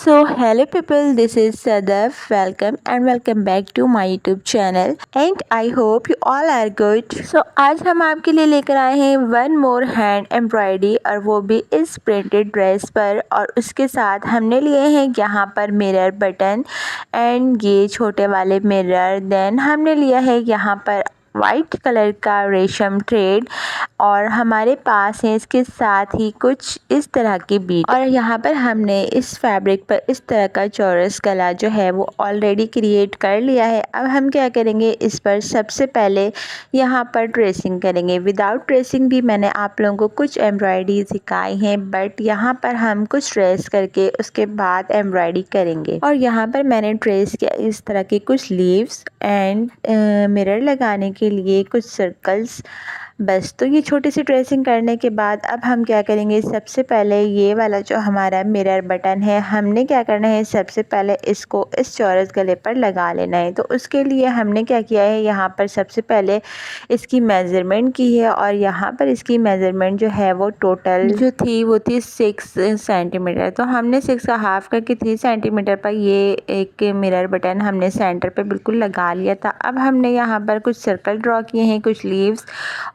Hello people, this is Sadaf. Welcome back to my YouTube channel and I hope you all are good. आज हम आपके लिए लेकर आए हैं वन मोर हैंड एम्ब्रॉयडरी और वो भी इस प्रिंटेड ड्रेस पर, और उसके साथ हमने लिए हैं यहाँ पर मिरर बटन एंड ये छोटे वाले मिरर। देन हमने लिया है यहाँ पर वाइट कलर का रेशम थ्रेड और हमारे पास है इसके साथ ही कुछ इस तरह की बीट, और यहाँ पर हमने इस फैब्रिक पर इस तरह का चौरस गला जो है वो ऑलरेडी क्रिएट कर लिया है। अब हम क्या करेंगे, इस पर सबसे पहले यहाँ पर ट्रेसिंग करेंगे। विदाउट ट्रेसिंग भी मैंने आप लोगों को कुछ एम्ब्रॉयडरी सिखाई है, बट यहाँ पर हम कुछ ट्रेस करके उसके बाद एम्ब्रॉयडरी करेंगे। और यहाँ पर मैंने ट्रेस किया इस तरह के कुछ लीव्स एंड मिरर लगाने के लिए कुछ सर्कल्स। बस तो ये छोटी सी ट्रेसिंग करने के बाद अब हम क्या करेंगे, सबसे पहले ये वाला जो हमारा मिरर बटन है हमने क्या करना है, सबसे पहले इसको इस चौरस गले पर लगा लेना है। तो उसके लिए हमने क्या किया है, यहाँ पर सबसे पहले इसकी मेज़रमेंट की है और यहाँ पर इसकी मेज़रमेंट जो है वो टोटल जो थी वो थी 6 सेंटीमीटर। तो हमने 6 का हाफ करके 3 सेंटीमीटर पर ये एक मिरर बटन हमने सेंटर पे बिल्कुल लगा लिया था। अब हमने यहाँ पर कुछ सर्कल ड्रॉ किए हैं, कुछ लीव्स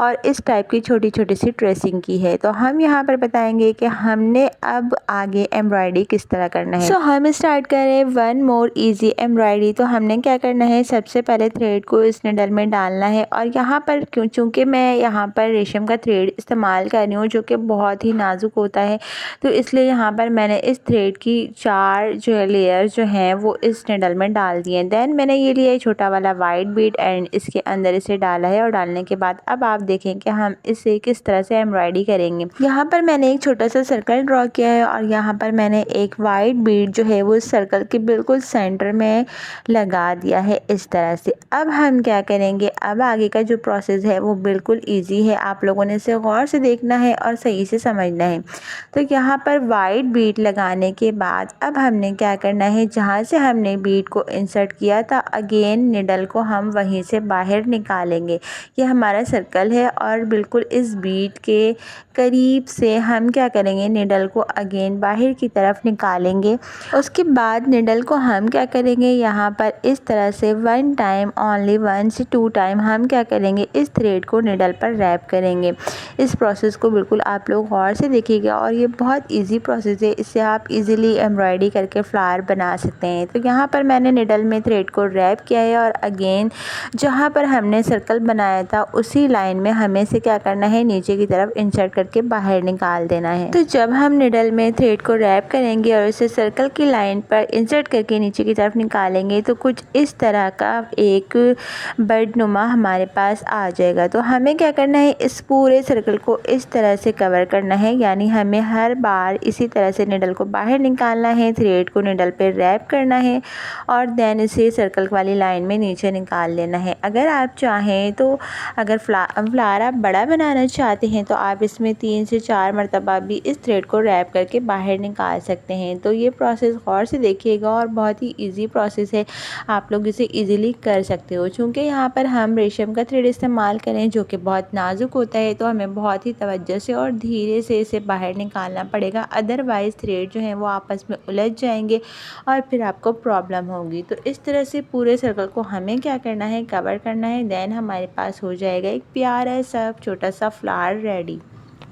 और इस टाइप की छोटी छोटी सी ट्रेसिंग की है। तो हम यहाँ पर बताएंगे कि हमने अब आगे एम्ब्रॉयडरी किस तरह करना है। हम स्टार्ट करें वन मोर इजी एम्ब्रॉयडरी। तो हमने क्या करना है, सबसे पहले थ्रेड को इस निडल में डालना है और यहाँ पर चूँकि मैं यहाँ पर रेशम का थ्रेड इस्तेमाल कर रही हूँ जो कि बहुत ही नाजुक होता है, तो इसलिए यहाँ पर मैंने इस थ्रेड की 4 जो लेयर जो हैं वो इस निडल में डाल दिए। देन मैंने ये लिया छोटा वाला वाइट बीड एंड इसके अंदर इसे डाला है, और डालने के बाद अब आप देखें कि हम इसे किस तरह से एम्ब्रॉयडरी करेंगे। यहाँ पर मैंने एक छोटा सा सर्कल ड्रॉ किया है और यहाँ पर मैंने एक वाइट बीड जो है वो इस सर्कल के बिल्कुल सेंटर में लगा दिया है इस तरह से। अब हम क्या करेंगे, अब आगे का जो प्रोसेस है वो बिल्कुल ईजी है, आप लोगों ने इसे गौर से देखना है और सही से समझना है। तो यहाँ पर वाइट बीड लगाने के बाद अब हमने क्या करना है, जहाँ से हमने बीड को इंसर्ट किया था अगेन निडल को हम वहीं से बाहर निकालेंगे। ये हमारा सर्कल है और बिल्कुल इस बीड के करीब से हम क्या करेंगे, निडल को अगेन बाहर की तरफ निकालेंगे। उसके बाद निडल को हम क्या करेंगे, यहाँ पर इस तरह से 1 टाइम ओनली 1 से 2 टाइम हम क्या करेंगे, इस थ्रेड को निडल पर रैप करेंगे। इस प्रोसेस को बिल्कुल आप लोग गौर से देखिएगा और ये बहुत इजी प्रोसेस है, इससे आप इजीली एम्ब्रॉयडरी करके फ्लावर बना सकते हैं। तो यहाँ पर मैंने निडल में थ्रेड को रैप किया है और अगेन जहाँ पर हमने सर्कल बनाया था उसी लाइन में हमें से क्या करना है, नीचे की तरफ इंसर्ट करके बाहर निकाल देना है। तो जब हम निडल में थ्रेड को रैप करेंगे और इसे सर्कल की लाइन पर इंसर्ट करके नीचे की तरफ निकालेंगे तो कुछ इस तरह का एक बर्ड नुमा हमारे पास आ जाएगा। तो हमें क्या करना है, इस पूरे सर्कल को इस तरह से कवर करना है, यानी हमें हर बार इसी तरह से निडल को बाहर निकालना है, थ्रेड को निडल पे रैप करना है और देन इसे सर्कल वाली लाइन में नीचे निकाल लेना है। अगर आप चाहें तो अगर फ्लावर आप बड़ा बनाना चाहते हैं तो आप इसमें 3 से 4 मरतबा भी इस थ्रेड को रैप करके बाहर निकाल सकते हैं। तो ये प्रोसेस गौर से देखिएगा और बहुत ही इजी प्रोसेस है, आप लोग इसे इजीली कर सकते हो। चूँकि यहाँ पर हम रेशम का थ्रेड इस्तेमाल करें जो कि बहुत नाजुक होता है, तो हमें बहुत ही तवज्जो से और धीरे से इसे बाहर निकालना पड़ेगा, अदरवाइज़ थ्रेड जो हैं वो आपस में उलझ जाएंगे और फिर आपको प्रॉब्लम होगी। तो इस तरह से पूरे सर्कल को हमें क्या करना है, कवर करना है। देन हमारे पास हो जाएगा एक प्यारा सा छोटा सा फ्लावर रेडी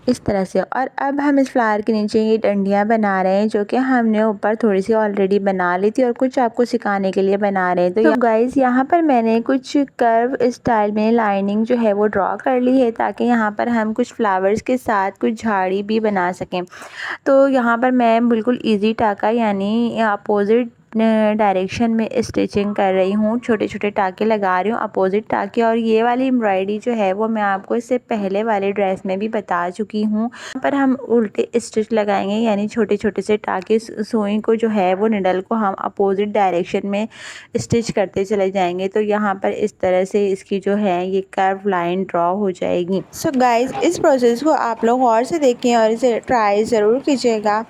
इस तरह से। और अब हम इस फ्लावर के नीचे ये डंडियाँ बना रहे हैं जो कि हमने ऊपर थोड़ी सी ऑलरेडी बना ली थी और कुछ आपको सिखाने के लिए बना रहे हैं। तो गाइस यहाँ पर मैंने कुछ कर्व स्टाइल में लाइनिंग जो है वो ड्रॉ कर ली है ताकि यहाँ पर हम कुछ फ्लावर्स के साथ कुछ झाड़ी भी बना सकें। तो यहाँ पर मैं बिल्कुल ईजी टाका यानी अपोजिट डायरेक्शन में स्टिचिंग कर रही हूँ, छोटे छोटे टाके लगा रही हूँ अपोजिट टाके। और ये वाली एम्ब्रॉयडरी जो है वो मैं आपको इससे पहले वाले ड्रेस में भी बता चुकी हूँ। यहाँ पर हम उल्टे स्टिच लगाएंगे, यानी छोटे छोटे से टाके सुई को जो है वो निडल को हम अपोजिट डायरेक्शन में स्टिच करते चले जाएंगे। तो यहाँ पर इस तरह से इसकी जो है ये कर्व लाइन ड्रॉ हो जाएगी। सो गाइज इस प्रोसेस को आप लोग और से देखें और इसे ट्राई ज़रूर कीजिएगा।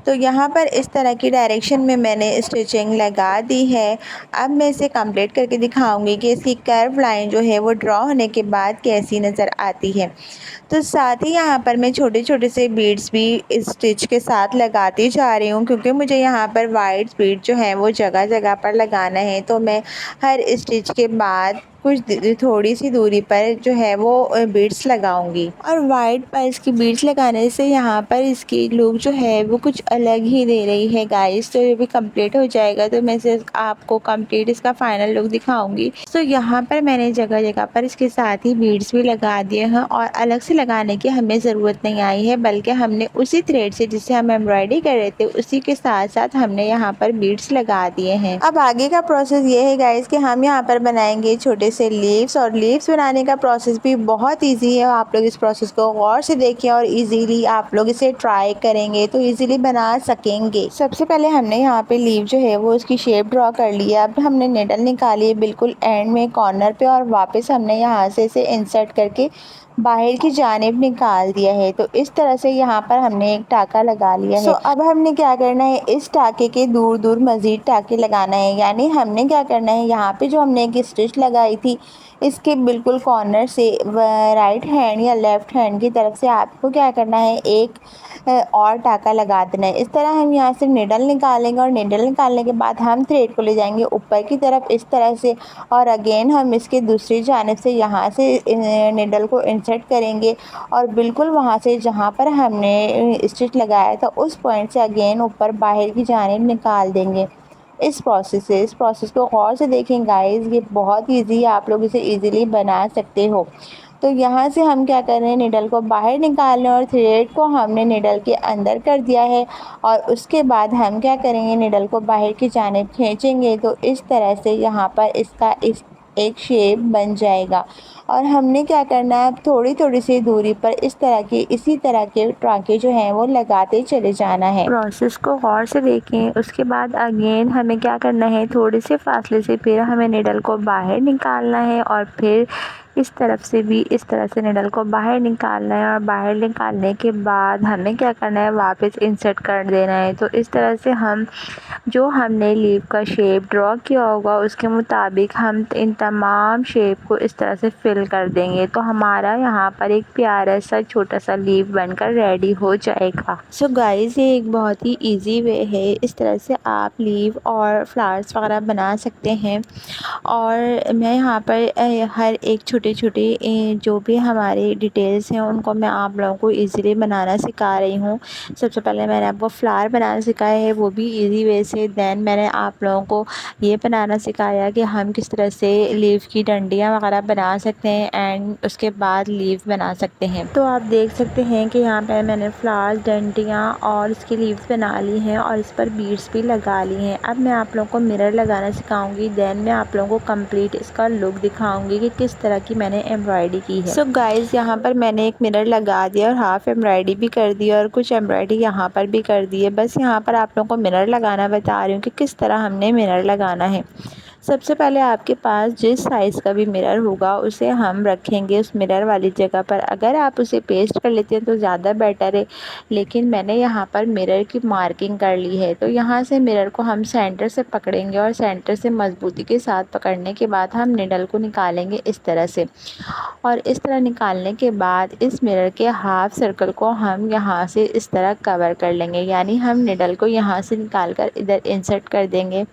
तो यहाँ पर इस तरह की डायरेक्शन में मैंने स्टिच स्टिचिंग लगा दी है। अब मैं इसे कंप्लीट करके दिखाऊंगी कि इसकी कर्व लाइन जो है वो ड्रॉ होने के बाद कैसी नज़र आती है। तो साथ ही यहाँ पर मैं छोटे छोटे से बीड्स भी इस स्टिच के साथ लगाती जा रही हूँ, क्योंकि मुझे यहाँ पर वाइट बीड जो है वो जगह जगह पर लगाना है। तो मैं हर स्टिच के बाद थोड़ी सी दूरी पर जो है वो बीड्स लगाऊंगी। और वाइट पर्स की बीड्स लगाने से यहाँ पर इसकी लुक जो है वो कुछ अलग ही दे रही है गाइस। तो ये भी कंप्लीट हो जाएगा तो मैं सिर्फ आपको कंप्लीट इसका फाइनल लुक दिखाऊंगी। तो यहाँ पर मैंने जगह जगह पर इसके साथ ही बीड्स भी लगा दिए हैं और अलग से लगाने की हमें ज़रूरत नहीं आई है, बल्कि हमने उसी थ्रेड से जिससे हम एम्ब्रॉयडरी कर रहे थे उसी के साथ साथ हमने यहाँ पर बीड्स लगा दिए हैं। अब आगे का प्रोसेस ये है गाइस कि हम यहाँ पर बनाएंगे छोटे से लीव्स, और लीव्स बनाने का प्रोसेस भी बहुत ईजी है। आप लोग इस प्रोसेस को गौर से देखिए और इजीली आप लोग इसे ट्राई करेंगे तो इजीली बना सकेंगे। सबसे पहले हमने यहाँ पे लीव जो है वो उसकी शेप ड्रॉ कर ली है। अब हमने निडल निकाली है बिल्कुल एंड में कॉर्नर पे, और वापस हमने यहाँ से इसे इंसर्ट करके बाहर की जानिब निकाल दिया है। तो इस तरह से यहाँ पर हमने एक टाका लगा लिया है। अब हमने क्या करना है, इस टाके के दूर दूर मज़ीद टाके लगाना है। यानी हमने क्या करना है, यहाँ पे जो हमने एक स्टिच लगाई थी इसके बिल्कुल कॉर्नर से राइट हैंड या लेफ़्ट हैंड की तरफ से आपको क्या करना है, एक और टाका लगा देना है। इस तरह हम यहाँ से निडल निकालेंगे और निडल निकालने के बाद हम थ्रेड को ले जाएंगे ऊपर की तरफ इस तरह से, और अगेन हम इसके दूसरी जानिब से यहाँ से निडल को इंसर्ट करेंगे और बिल्कुल वहाँ से जहाँ पर हमने स्टिच लगाया था उस पॉइंट से अगेन ऊपर बाहर की जानिब निकाल देंगे। इस प्रोसेस को गौर से देखें गाइस, ये बहुत ईजी है, आप लोग इसे ईजिली बना सकते हो। तो यहाँ से हम क्या कर रहे हैं, निडल को बाहर निकाल रहे हैं और थ्रेड को हमने निडल के अंदर कर दिया है। और उसके बाद हम क्या करेंगे, निडल को बाहर की जानिब खींचेंगे तो इस तरह से यहाँ पर इसका एक शेप बन जाएगा। और हमने क्या करना है, थोड़ी थोड़ी सी दूरी पर इसी तरह के टाँके जो हैं वो लगाते चले जाना है। प्रोसेस को गौर से देखें। उसके बाद अगेन हमें क्या करना है, थोड़े से फासले से फिर हमें निडल को बाहर निकालना है और फिर इस तरफ से भी इस तरह से निडल को बाहर निकालना है। और बाहर निकालने के बाद हमें क्या करना है, वापस इंसर्ट कर देना है। तो इस तरह से हम जो हमने लीव का शेप ड्रॉ किया होगा उसके मुताबिक हम इन तमाम शेप को इस तरह से फिल कर देंगे। तो हमारा यहाँ पर एक प्यारा सा छोटा सा लीव बनकर रेडी हो जाएगा। सो गाइस, ये एक बहुत ही इजी वे है, इस तरह से आप लीव और फ्लावर्स वगैरह बना सकते हैं। और मैं यहाँ पर हर एक छोटे छोटे जो भी हमारे डिटेल्स हैं उनको मैं आप लोगों को इजीली बनाना सिखा रही हूँ। सबसे पहले मैंने आपको फ्लावर बनाना सिखाया है, वो भी इजी वे से। देन मैंने आप लोगों को ये बनाना सिखाया कि हम किस तरह से लीव की डंडियाँ वगैरह बना सकते हैं एंड उसके बाद लीव बना सकते हैं। तो आप देख सकते हैं कि यहाँ पर मैंने फ्लावर्स, डंडियाँ और इसकी लीव्स बना ली हैं और इस पर बीड्स भी लगा ली हैं। अब मैं आप लोगों को मिरर लगाना सिखाऊंगी। देन मैं आप लोगों को कंप्लीट इसका लुक दिखाऊंगी कि किस तरह की मैंने एम्ब्रॉयडरी की है। सो गाइस, यहाँ पर मैंने एक मिरर लगा दिया और हाफ एम्ब्रॉयडरी भी कर दी और कुछ एम्ब्रॉयडरी यहाँ पर भी कर दी है। बस यहाँ पर आप लोगों को मिरर लगाना बता रही हूँ कि किस तरह हमने मिरर लगाना है। सबसे पहले आपके पास जिस साइज़ का भी मिरर होगा उसे हम रखेंगे उस मिरर वाली जगह पर। अगर आप उसे पेस्ट कर लेते हैं तो ज़्यादा बेटर है, लेकिन मैंने यहाँ पर मिरर की मार्किंग कर ली है। तो यहाँ से मिरर को हम सेंटर से पकड़ेंगे और सेंटर से मजबूती के साथ पकड़ने के बाद हम निडल को निकालेंगे इस तरह से। और इस तरह निकालने के बाद इस मिरर के हाफ सर्कल को हम यहाँ से इस तरह कवर कर लेंगे। यानी हम निडल को यहाँ से निकाल कर इधर इंसर्ट कर देंगे।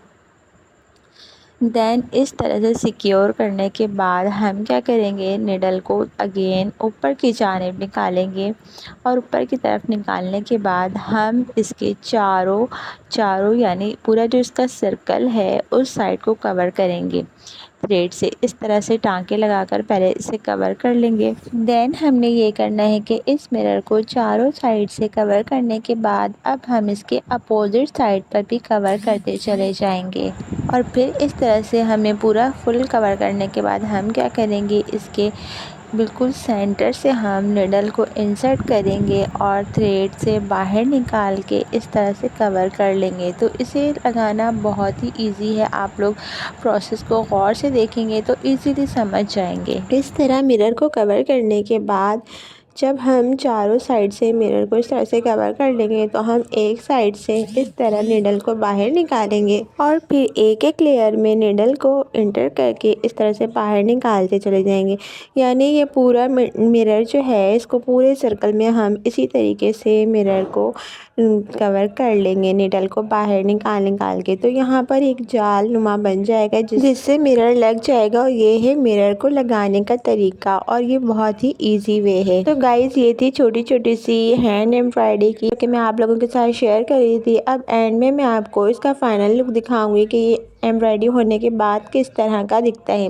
देन इस तरह से सिक्योर करने के बाद हम क्या करेंगे, निडल को अगेन ऊपर की जानिब निकालेंगे और ऊपर की तरफ निकालने के बाद हम इसके चारों यानी पूरा जो इसका सर्कल है उस साइड को कवर करेंगे थ्रेड से। इस तरह से टांके लगाकर पहले इसे कवर कर लेंगे। देन हमने ये करना है कि इस मिरर को चारों साइड से कवर करने के बाद अब हम इसके अपोजिट साइड पर भी कवर करते चले जाएंगे। और फिर इस तरह से हमें पूरा फुल कवर करने के बाद हम क्या करेंगे, इसके बिल्कुल सेंटर से हम निडल को इंसर्ट करेंगे और थ्रेड से बाहर निकाल के इस तरह से कवर कर लेंगे। तो इसे लगाना बहुत ही इजी है, आप लोग प्रोसेस को गौर से देखेंगे तो इजीली समझ जाएंगे। इस तरह मिरर को कवर करने के बाद जब हम चारों साइड से मिरर को इस तरह से कवर कर लेंगे तो हम एक साइड से इस तरह निडल को बाहर निकालेंगे और फिर एक एक लेयर में निडल को इंटर करके इस तरह से बाहर निकालते चले जाएंगे। यानी ये पूरा मिरर जो है इसको पूरे सर्कल में हम इसी तरीके से मिरर को कवर कर लेंगे निडल को बाहर निकाल के। तो यहाँ पर एक जाल नुमा बन जाएगा जिससे मिरर लग जाएगा और ये है मिरर को लगाने का तरीका और ये बहुत ही इजी वे है। तो गाइस ये थी छोटी छोटी सी हैंड एम्ब्रॉयडरी की कि मैं आप लोगों के साथ शेयर कर रही थी। अब एंड में मैं आपको इसका फाइनल लुक दिखाऊंगी कि ये एम्ब्रॉयडरी होने के बाद किस तरह का दिखता है।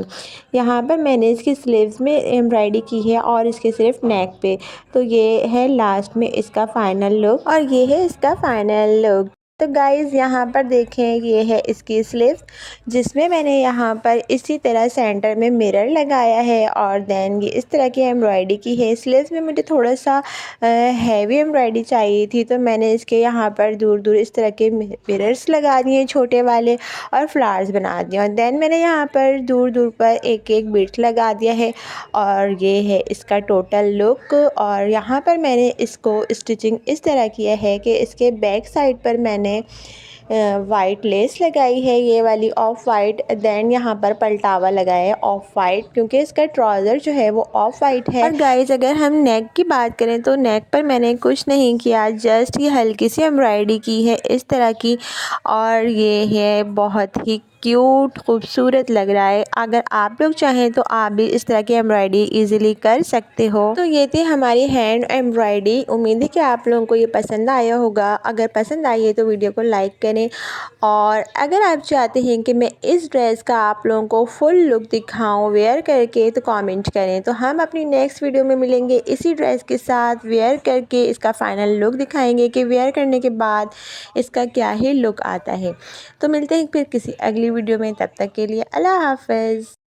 यहाँ पर मैंने इसकी स्लीव्स में एम्ब्रॉयडरी की है और इसके सिर्फ नेक पे। तो ये है लास्ट में इसका फाइनल लुक और ये है इसका फाइनल लुक। तो गाइज़ यहाँ पर देखें ये है इसकी स्लीव्स जिसमें मैंने यहाँ पर इसी तरह सेंटर में मिरर लगाया है और देन ये इस तरह की एम्ब्रॉयडरी की है। स्लीव्स में मुझे थोड़ा सा हैवी एम्ब्रॉयडरी चाहिए थी तो मैंने इसके यहाँ पर दूर दूर इस तरह के मिरर्स लगा दिए छोटे वाले और फ्लावर्स बना दिए और देन मैंने यहाँ पर दूर दूर पर एक एक बीट लगा दिया है और ये है इसका टोटल लुक। और यहाँ पर मैंने इसको स्टिचिंग इस तरह किया है कि इसके बैक साइड पर मैंने वाइट लेस लगाई है, ये वाली ऑफ वाइट। देन यहाँ पर पलटावा लगाया है ऑफ वाइट क्योंकि इसका ट्राउज़र जो है वो ऑफ वाइट है। और गाइज अगर हम नेक की बात करें तो नेक पर मैंने कुछ नहीं किया, जस्ट ये हल्की सी एम्ब्रॉयडरी की है इस तरह की और ये है बहुत ही क्यूट खूबसूरत लग रहा है। अगर आप लोग चाहें तो आप भी इस तरह की एम्ब्रॉयडरी इजीली कर सकते हो। तो ये थी हमारी हैंड एम्ब्रॉयडरी। उम्मीद है कि आप लोगों को ये पसंद आया होगा। अगर पसंद आई है तो वीडियो को लाइक करें और अगर आप चाहते हैं कि मैं इस ड्रेस का आप लोगों को फुल लुक दिखाऊं वेयर करके तो कमेंट करें। तो हम अपनी नेक्स्ट वीडियो में मिलेंगे इसी ड्रेस के साथ वेयर करके इसका फाइनल लुक दिखाएंगे कि वेयर करने के बाद इसका क्या ही लुक आता है। तो मिलते हैं फिर किसी अगली वीडियो में, तब तक के लिए अल्लाह हाफ़िज़।